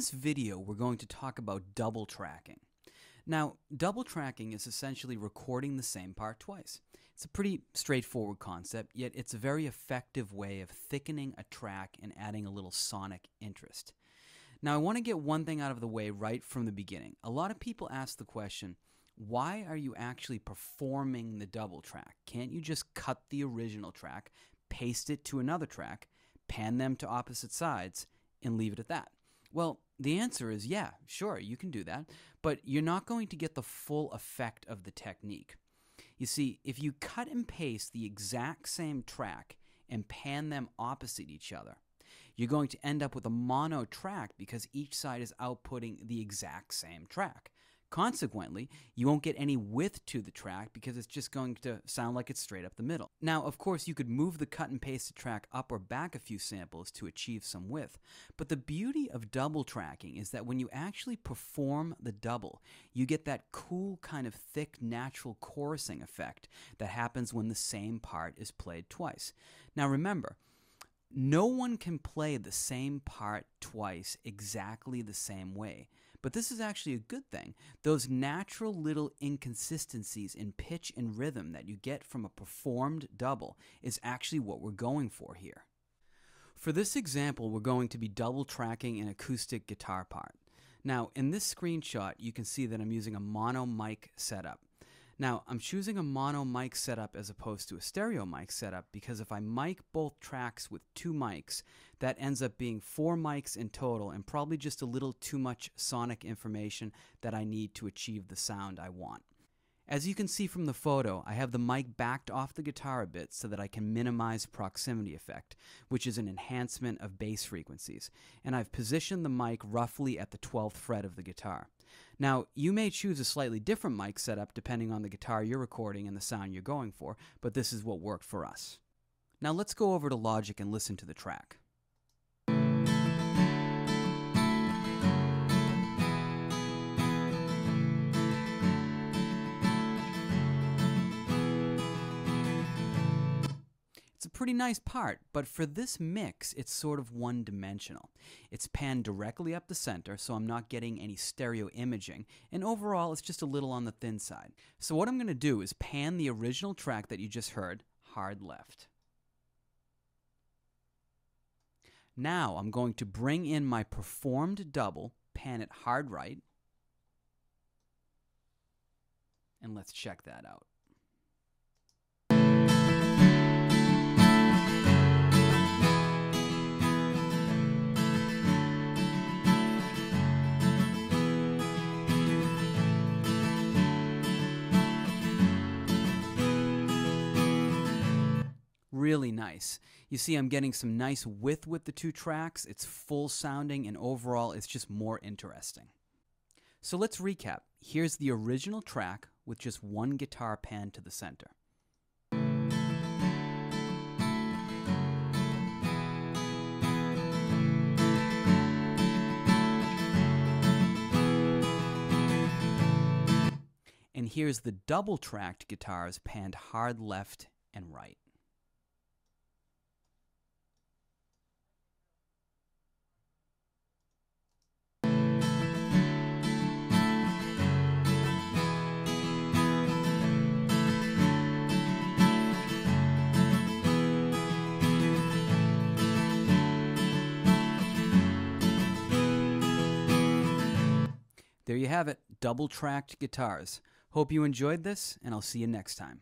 this video, we're going to talk about double tracking. Now, double tracking is essentially recording the same part twice. It's a pretty straightforward concept, yet it's a very effective way of thickening a track and adding a little sonic interest. Now, I want to get one thing out of the way right from the beginning. A lot of people ask the question, why are you actually performing the double track? Can't you just cut the original track, paste it to another track, pan them to opposite sides, and leave it at that? Well, the answer is yeah, sure, you can do that, but you're not going to get the full effect of the technique. You see, if you cut and paste the exact same track and pan them opposite each other, you're going to end up with a mono track because each side is outputting the exact same track. Consequently, you won't get any width to the track because it's just going to sound like it's straight up the middle. Now, of course, you could move the cut and pasted track up or back a few samples to achieve some width, but the beauty of double tracking is that when you actually perform the double, you get that cool kind of thick natural chorusing effect that happens when the same part is played twice. Now remember, no one can play the same part twice exactly the same way. But this is actually a good thing. Those natural little inconsistencies in pitch and rhythm that you get from a performed double is actually what we're going for here. For this example, we're going to be double tracking an acoustic guitar part. Now, in this screenshot, you can see that I'm using a mono mic setup. Now, I'm choosing a mono mic setup as opposed to a stereo mic setup because if I mic both tracks with two mics, that ends up being 4 mics in total and probably just a little too much sonic information that I need to achieve the sound I want. As you can see from the photo, I have the mic backed off the guitar a bit so that I can minimize proximity effect, which is an enhancement of bass frequencies, and I've positioned the mic roughly at the 12th fret of the guitar. Now, you may choose a slightly different mic setup depending on the guitar you're recording and the sound you're going for, but this is what worked for us. Now let's go over to Logic and listen to the track. It's a pretty nice part, but for this mix, it's sort of one-dimensional. It's panned directly up the center, so I'm not getting any stereo imaging, and overall, it's just a little on the thin side. So what I'm going to do is pan the original track that you just heard, hard left. Now I'm going to bring in my performed double, pan it hard right, and let's check that out. Really nice. You see, I'm getting some nice width with the two tracks. It's full sounding, and overall, it's just more interesting. So let's recap. Here's the original track with just one guitar pan to the center. And here's the double-tracked guitars panned hard left and right. There you have it, double-tracked guitars. Hope you enjoyed this, and I'll see you next time.